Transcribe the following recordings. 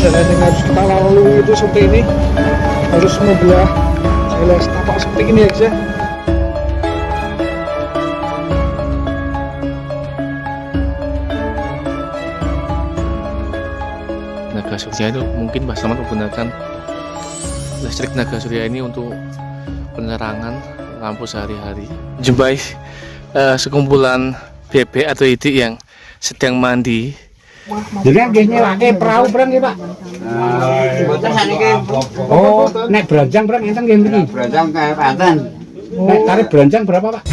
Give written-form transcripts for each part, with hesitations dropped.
jalan yang harus kita lalui itu seperti ini, harus membelah jalan setapak seperti ini ya guys ya. Naga surya itu mungkin Mbah Slamet menggunakan listrik naga surya ini untuk penerangan lampu sehari-hari. Jumpai sekumpulan bebek atau idik yang sedang mandi. Jadi nggih nyewake perahu perang nggih, Pak. Mboten saniki. Oh, nek beranjang perang enten nggih mriki. Beranjang kae paten. Nek tarif beranjang berapa, Pak?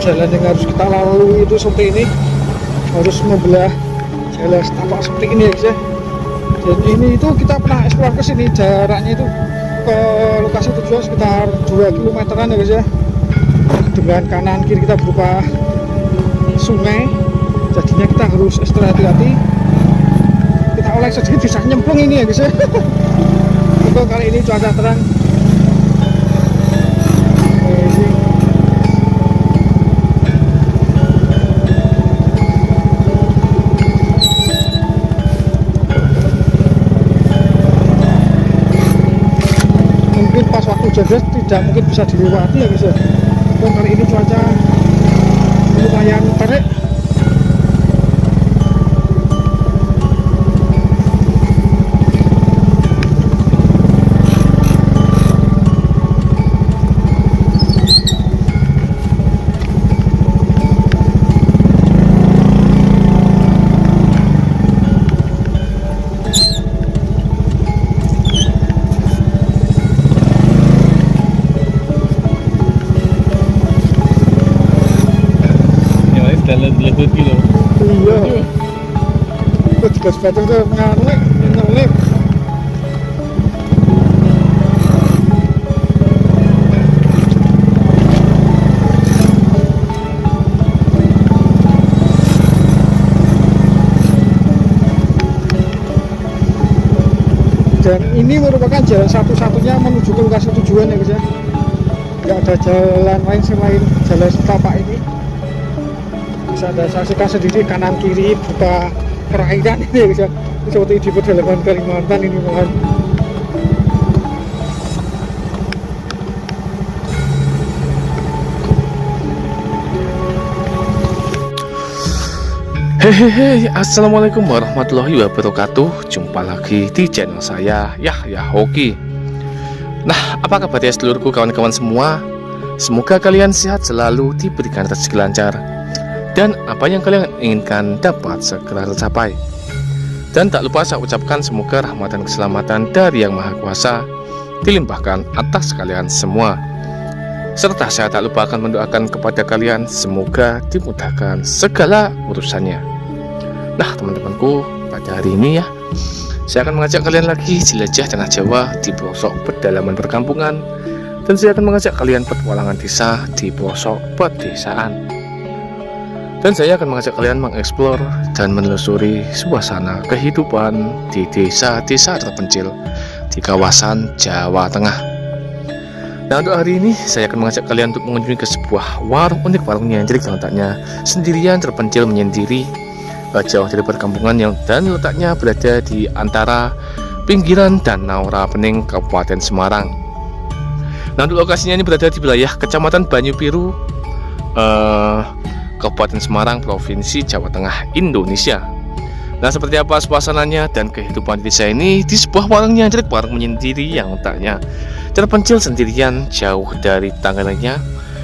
Jalan yang harus kita lalui itu seperti ini, harus membelah jalan setapak seperti ini ya guys ya. Dan ini itu kita pernah eksplor ke sini, jaraknya itu ke lokasi tujuan sekitar 2 kilometeran ya guys ya. Dengan kanan kiri kita berupa sungai, jadinya kita harus ekstra hati-hati. Kita oleh sedikit bisa nyemplung ini ya guys ya. Untuk kali ini cuaca terang. Pas waktu hujan tidak mungkin bisa dilewati ya guys ya. Dan kali ini cuaca lumayan terik. Lebih gitu. Iya. Itu juga sepatu tuh ngelip. Dan ini merupakan jalan satu-satunya menuju ke lokasi tujuan ya guys ya. Tidak ada jalan lain selain jalan setapak ini. Bisa Anda saksikan sendiri kanan kiri buka perairan ini ya, seperti di pedalaman Kalimantan ini mohon. Hehehe, assalamualaikum warahmatullahi wabarakatuh. Jumpa lagi di channel saya Yahya Hoki. Nah, apa kabar ya seluruhku kawan-kawan semua? Semoga kalian sehat selalu, diberikan rezeki lancar, dan apa yang kalian inginkan dapat segera tercapai. Dan tak lupa saya ucapkan semoga rahmat dan keselamatan dari Yang Maha Kuasa dilimpahkan atas kalian semua. Serta saya tak lupa akan mendoakan kepada kalian semoga dimudahkan segala urusannya. Nah teman-temanku, pada hari ini ya, saya akan mengajak kalian lagi jelajah tanah Jawa di pelosok pedalaman perkampungan. Dan saya akan mengajak kalian petualangan desa di pelosok pedesaan. Dan saya akan mengajak kalian mengeksplor dan menelusuri suasana kehidupan di desa-desa terpencil di kawasan Jawa Tengah. Nah untuk hari ini saya akan mengajak kalian untuk mengunjungi ke sebuah warung unik, warung nyentrik yang letaknya sendirian terpencil menyendiri jauh dari perkampungan dan letaknya berada di antara pinggiran Danau Rapening, Kabupaten Semarang. Nah untuk lokasinya ini berada di wilayah Kecamatan Banyupiru, Kabupaten Semarang, Provinsi Jawa Tengah, Indonesia. Nah seperti apa suasananya dan kehidupan di desa ini di sebuah warung nyentrik, warung menyendiri yang letaknya terpencil sendirian jauh dari tangganya.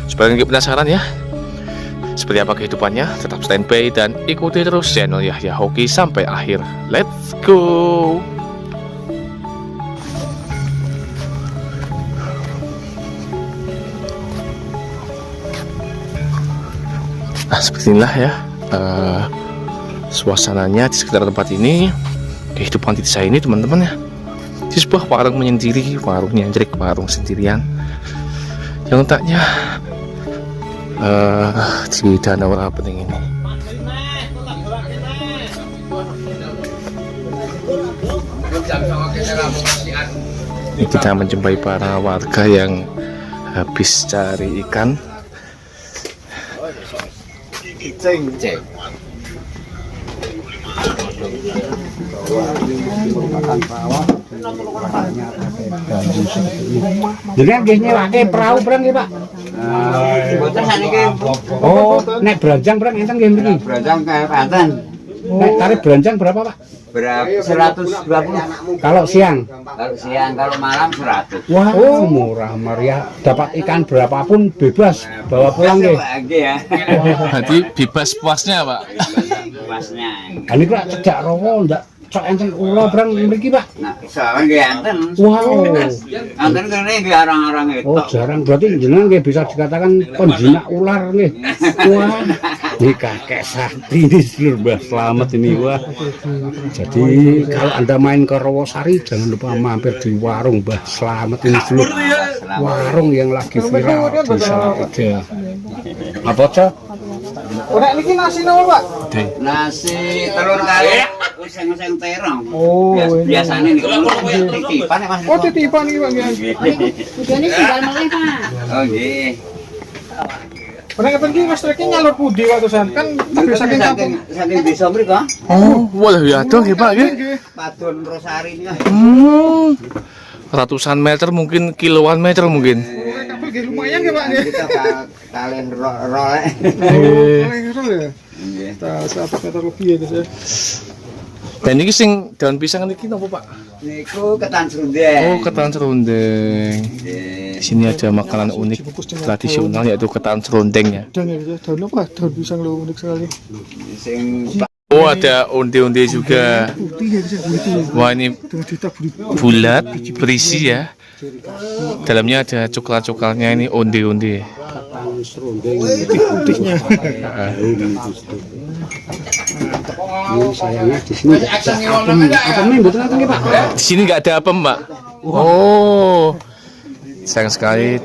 Supaya kalian penasaran ya seperti apa kehidupannya, tetap standby dan ikuti terus channel Yahya Hoki sampai akhir. Let's go. Nah seperti inilah ya suasananya di sekitar tempat ini, kehidupan di desa ini teman-teman ya. Di sebuah warung menyendiri, warung nyentrik, warung sendirian yang letaknya di Danau Rapening ini. Kita menjumpai para warga yang habis cari ikan. Jenengan nggih nyewake perahu berang nggih, Pak? Mboten saniki Oh, nek beranjang berang enten nggih mriki. beranjang ke Banten. Nek tarif beranjang berapa, Pak? Berapa? 120. Kalau siang. Kalau siang, kalau malam 100. Wah, murah meriah. Dapat ikan berapapun bebas bawa pulang nggih. Lagi ya. Berarti bebas puasnya, Pak. Masnya. Kan niku lak cedhak rawa ndak cok enten kula berang mriki, Pak. Nah, soalnya nggih enten. Wow. Enten kene nggih orang-orang itu. Oh, jarang berarti jenengan nggih bisa dikatakan penjinak ular nggih. Wah, ini kakek sakti ini seluruh Mbah Slamet ini wah. Jadi kalau Anda main ke Rawasari jangan lupa mampir di warung Mbah Slamet ini seluruh warung yang lagi viral di Salatiga. Apa cah? Oh, nek niki nasi napa, Pak? Nasi telur kali useng-useng terong. Oh, Biasanya nih titipan ya Mas. Oh, titipan iki, Pak. Nggih. Udane tinggal meleh, Pak. Oh nggih. Nek ngeten iki Mas Treki nyalur pundi waktu san? Kan tapi saking kampung. Saking desa mriko. Oh, walah ya adoh nggih, Pak nggih. Nggih. Padun Rosari ini. Ratusan meter mungkin, kiloan meter mungkin. Nek kapal nggih lumayan nggih, Pak nggih. Kita kalih rolek. Oh, keren ya. Nggih. Ta 100 meter lebih ya, guys ya. Dan ini sing daun pisang niki napa, Pak? Niku ketan serundeng. Oh, ketan serundeng. Nggih. Di sini ada makanan unik tradisional yaitu ketan serundeng ya. Dan ya, guys ya. Daun apa? Daun pisang lo unik sekali. Sing Oh, ada onde-onde juga. Putih ya, guys ya. Putih. Wah, ini Dengan ditaburi bulat, berisi ya. Dalamnya ada coklat-coklatnya, ini onde-onde. putihnya. Ini sayangnya di sini nggak ada apem. Apemnya betul nggih, Pak? Di sini nggak ada apem, Pak. Oh, sayang sekali.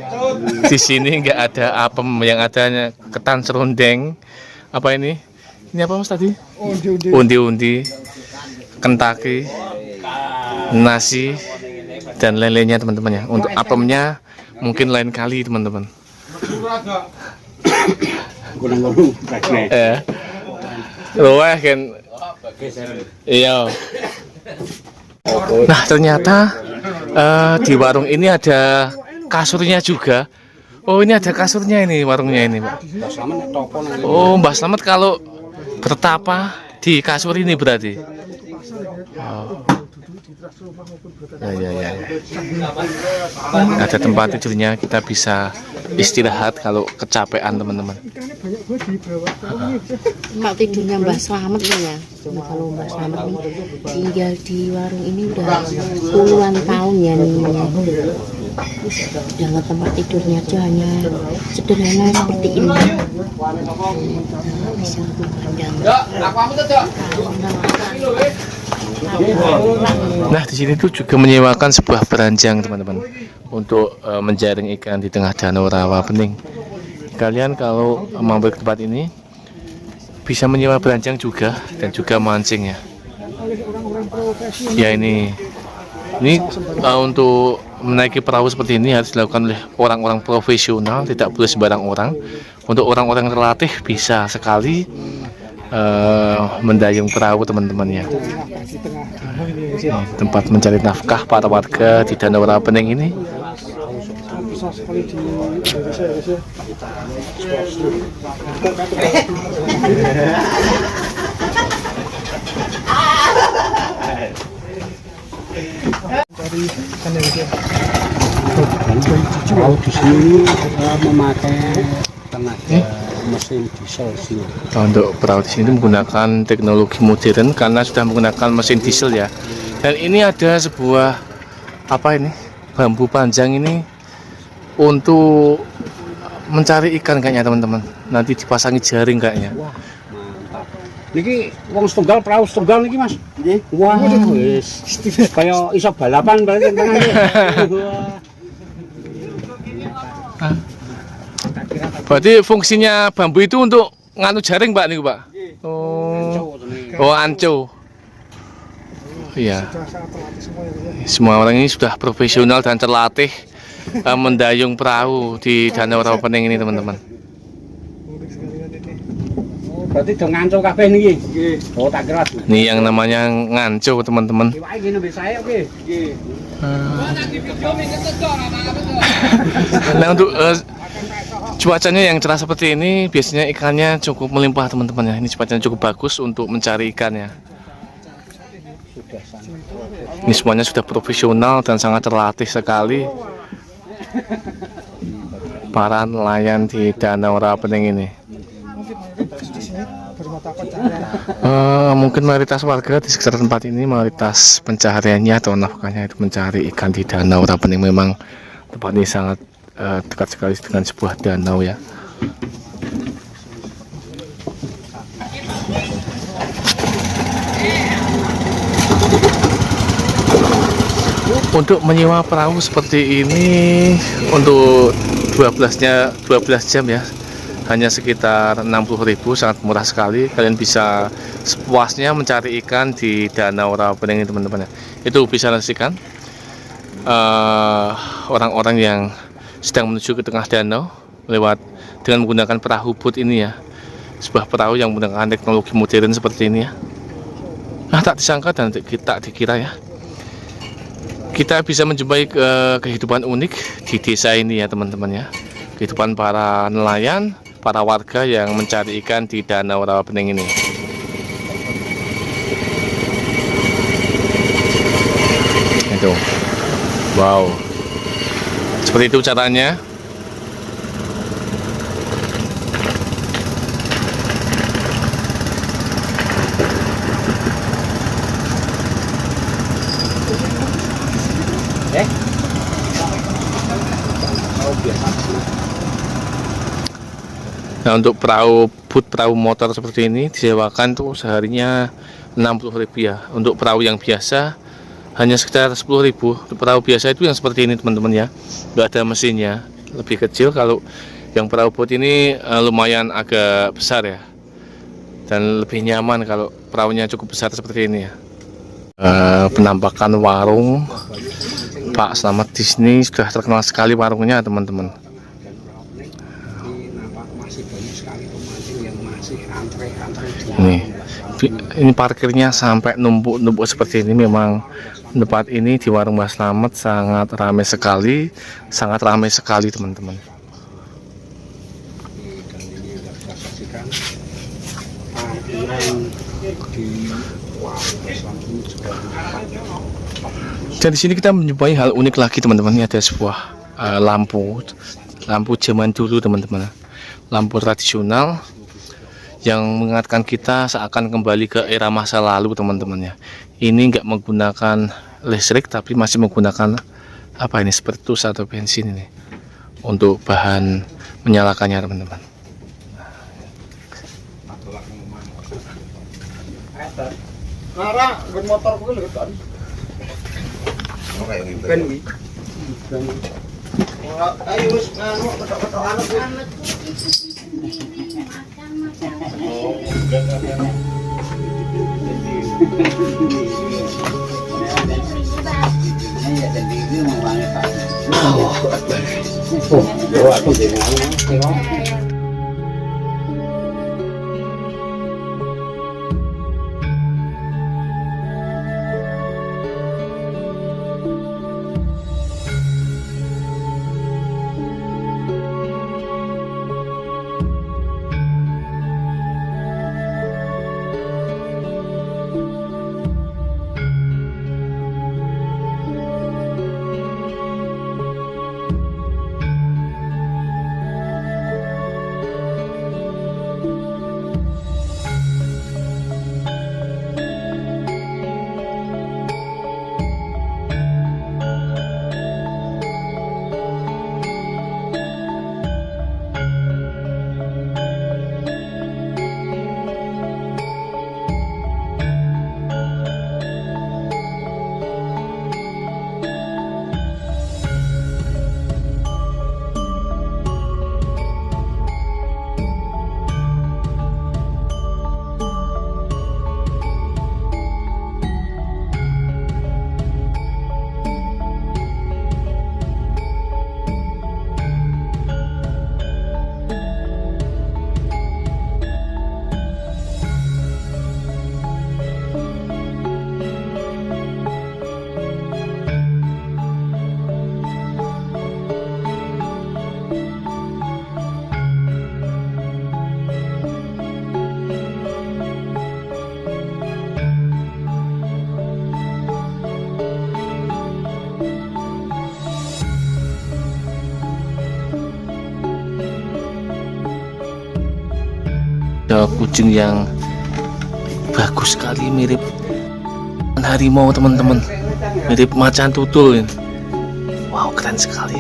Di sini nggak ada apem, yang adanya ketan serundeng. Apa ini? Ini apa Mas tadi? Onde-onde. Undi-undi, kentaki, nasi, dan lain-lainnya teman-teman ya. Untuk apemnya mungkin lain kali teman-teman. Gunung-gunung bagus. Luweh kan. Iya. Nah ternyata di warung ini ada kasurnya juga. Oh ini ada kasurnya ini warungnya ini Pak. Oh Mbah Slamet kalau bertapa di kasur ini berarti. Oh. Ya. Ada tempat tidurnya, kita bisa istirahat kalau kecapean teman-teman. Tempat tidurnya Mbah Slamet ya. Nah, kalau Mbah Slamet nih tinggal di warung ini udah puluhan tahun ya nih. Jangan tempat tidurnya aja hanya sederhana seperti ini. Bisa untuk panjang. Nah di sini tuh juga menyewakan sebuah beranjang teman-teman untuk menjaring ikan di tengah danau rawa bening. Kalian kalau mampir ke tempat ini bisa menyewa beranjang juga dan juga mancing ya. Ya ini untuk menaiki perahu seperti ini harus dilakukan oleh orang-orang profesional, tidak boleh sembarang orang. Untuk orang-orang relatif bisa sekali mendayung perahu teman-teman ya. Tempat mencari nafkah para warga di Danau Rapening ini. Besar sekali di Indonesia ya, guys ya. Dari sana ya, guys ya. Kalau di sini memakai tenaga mesin diesel sih. Untuk perahu di sini menggunakan teknologi modern karena sudah menggunakan mesin diesel ya. Dan ini ada sebuah apa ini? Bambu panjang ini untuk mencari ikan kayaknya teman-teman. Nanti dipasangi jaring kayaknya. Niki wong setunggal perahu setunggal niki Mas. Nggih. Wah, wis kaya iso balapan berarti tengah iki. Berarti fungsinya bambu itu untuk nganu jaring Pak niku Pak. Oh. Oh anco. Iya. Sudah sangat terlatih semua ya guys ya. Semua orang ini sudah profesional dan terlatih mendayung perahu di Danau Rawapening ini teman-teman. Unik sekali kan ini. Oh, berarti do nganco kabeh niki. Nggih. Oh, tak kira. Ini yang namanya nganco teman-teman. Iwake ngene mbek saya oke. Nggih. Nah untuk cuacanya yang cerah seperti ini biasanya ikannya cukup melimpah teman-teman ya. Ini cuacanya cukup bagus untuk mencari ikan ya. Ini semuanya sudah profesional dan sangat terlatih sekali para nelayan di Danau Rawapening ini. Mungkin mayoritas di sini bermata pencaharian. Mungkin mayoritas warga di sekitar tempat ini mayoritas pencahariannya atau nafkahnya itu mencari ikan di Danau Rawapening. Memang tempat ini sangat dekat sekali dengan sebuah danau ya. Untuk menyewa perahu seperti ini untuk 12 jam ya, hanya sekitar 60.000, sangat murah sekali. Kalian bisa sepuasnya mencari ikan di Danau Rawapening ini teman-teman ya. Itu bisa saksikan orang-orang yang sedang menuju ke tengah danau lewat dengan menggunakan perahu boat ini ya, sebuah perahu yang menggunakan teknologi modern seperti ini ya. Nah, tak disangka dan tak dikira ya, kita bisa menjumpai kehidupan unik di desa ini ya teman-teman ya. Kehidupan para nelayan, para warga yang mencari ikan di Danau Rawapening ini. Itu, wow, seperti itu caranya. Nah untuk perahu motor seperti ini disewakan tuh seharinya 60.000 ya. Untuk perahu yang biasa hanya sekitar 10.000. Untuk perahu biasa itu yang seperti ini teman-teman ya, nggak ada mesinnya, lebih kecil. Kalau yang perahu boat ini lumayan agak besar ya, dan lebih nyaman kalau perahunya cukup besar seperti ini ya. Penampakan warung Pak Slamet di sini sudah terkenal sekali warungnya teman-teman. Ini parkirnya sampai numpuk seperti ini. Memang tempat ini di warung Mbah Slamet sangat ramai sekali teman-teman. Dan di sini kita menjumpai hal unik lagi teman-teman. Ini ada sebuah lampu zaman dulu teman-teman, lampu tradisional yang mengingatkan kita seakan kembali ke era masa lalu teman-teman ya. Ini nggak menggunakan listrik tapi masih menggunakan apa ini, spiritus atau bensin ini untuk bahan menyalakannya teman-teman. Nara, motor gue lho kan. Ben wi. Ayo wis nganu ketok-ketokan kuwi. Oh, aku jadi Ada kucing yang bagus sekali, mirip harimau teman-teman, mirip macan tutul ini. Wow, keren sekali.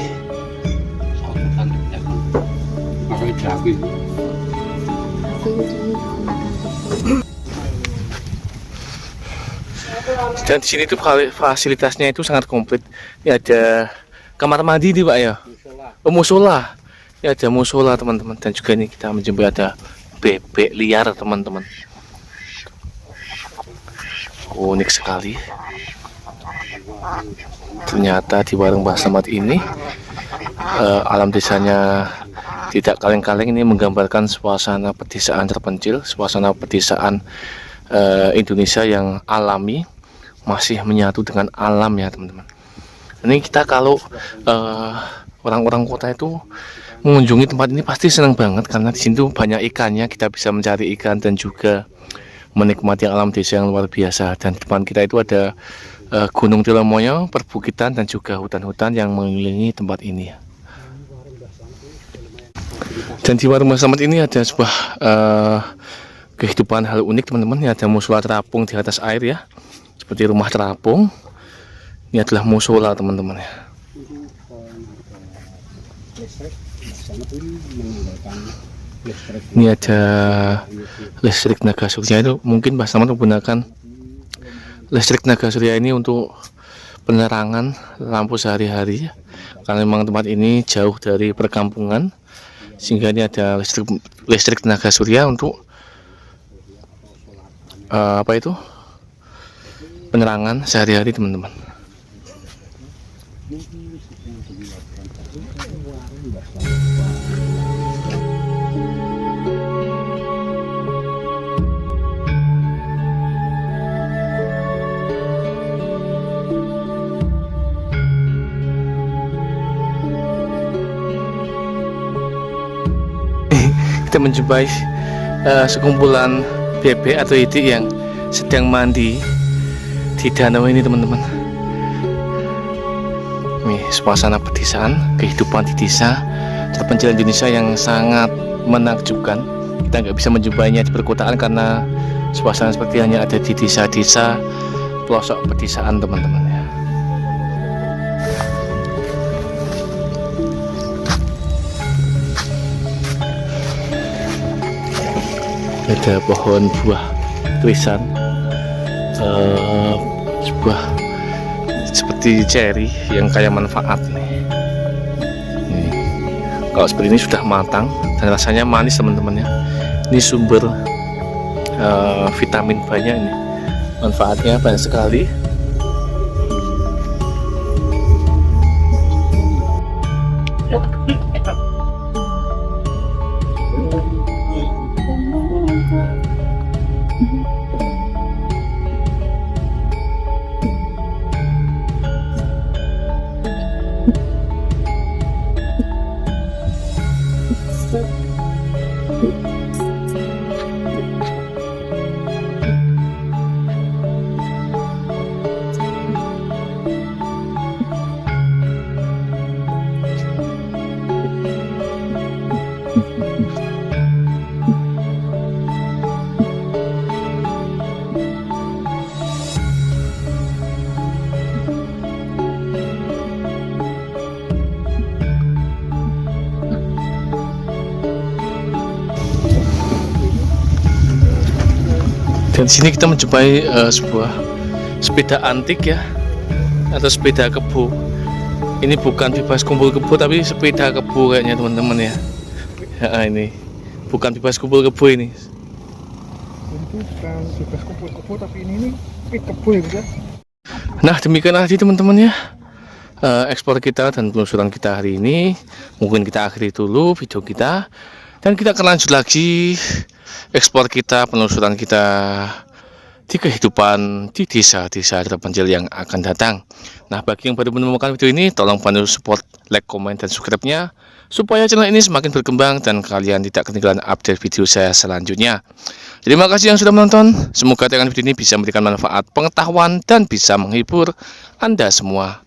Dan di sini tuh fasilitasnya itu sangat komplit. Ini ada kamar mandi nih Pak ya. Oh, musola. Ini ada musola teman-teman. Dan juga ini kita menjumpai ada bebek liar teman-teman. Unik sekali. Ternyata di warung Mbah Slamet ini alam desanya tidak kaleng-kaleng. Ini menggambarkan suasana pedesaan terpencil, suasana pedesaan Indonesia yang alami, masih menyatu dengan alam ya teman-teman. Ini kita kalau orang-orang kota itu mengunjungi tempat ini pasti senang banget karena di sini tuh banyak ikannya, kita bisa mencari ikan dan juga menikmati alam desa yang luar biasa. Dan di depan kita itu ada Gunung Tilomoyo, perbukitan dan juga hutan-hutan yang mengelilingi tempat ini. Dan di warung Mbah Slamet ini ada sebuah kehidupan hal unik teman-teman. Ini ada musola terapung di atas air ya, seperti rumah terapung. Ini adalah musola teman-teman ya. Ini ada listrik tenaga surya. Itu mungkin Mbah Slamet menggunakan listrik tenaga surya ini untuk penerangan lampu sehari-hari ya. Karena memang tempat ini jauh dari perkampungan, sehingga ini ada listrik tenaga surya untuk penerangan sehari-hari teman-teman. Kita menjumpai sekumpulan bebek atau itik yang sedang mandi di danau ini teman-teman. Nih suasana pedesaan, kehidupan di desa terpencil Indonesia yang sangat menakjubkan. Kita nggak bisa menjumpainya di perkotaan karena suasana seperti hanya ada di desa-desa pelosok pedesaan teman-teman ya. Ada pohon buah krisan, sebuah seperti cherry yang kaya manfaat nih. Kalau seperti ini sudah matang dan rasanya manis teman-teman ya. Ini sumber vitamin banyak ini, manfaatnya banyak sekali. Dan di sini kita menjumpai sebuah sepeda antik ya, atau sepeda kebo. Ini bukan bebas kumpul kebo tapi sepeda kebo kayaknya teman-teman ya. Ya ini bukan bebas kumpul kebo ini. Itu bukan bebas kumpul kebo tapi ini kebo ya. Nah demikian tadi teman-teman ya, ekspor kita dan penelusuran kita hari ini. Mungkin kita akhiri dulu video kita dan kita akan lanjut lagi ekspor kita, penelusuran kita di kehidupan di desa-desa terpencil yang akan datang. Nah bagi yang baru menemukan video ini, tolong bantu support, like, komen, dan subscribe-nya supaya channel ini semakin berkembang dan kalian tidak ketinggalan update video saya selanjutnya. Terima kasih yang sudah menonton. Semoga tayangan video ini bisa memberikan manfaat, pengetahuan, dan bisa menghibur Anda semua.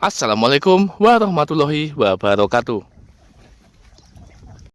Assalamualaikum warahmatullahi wabarakatuh.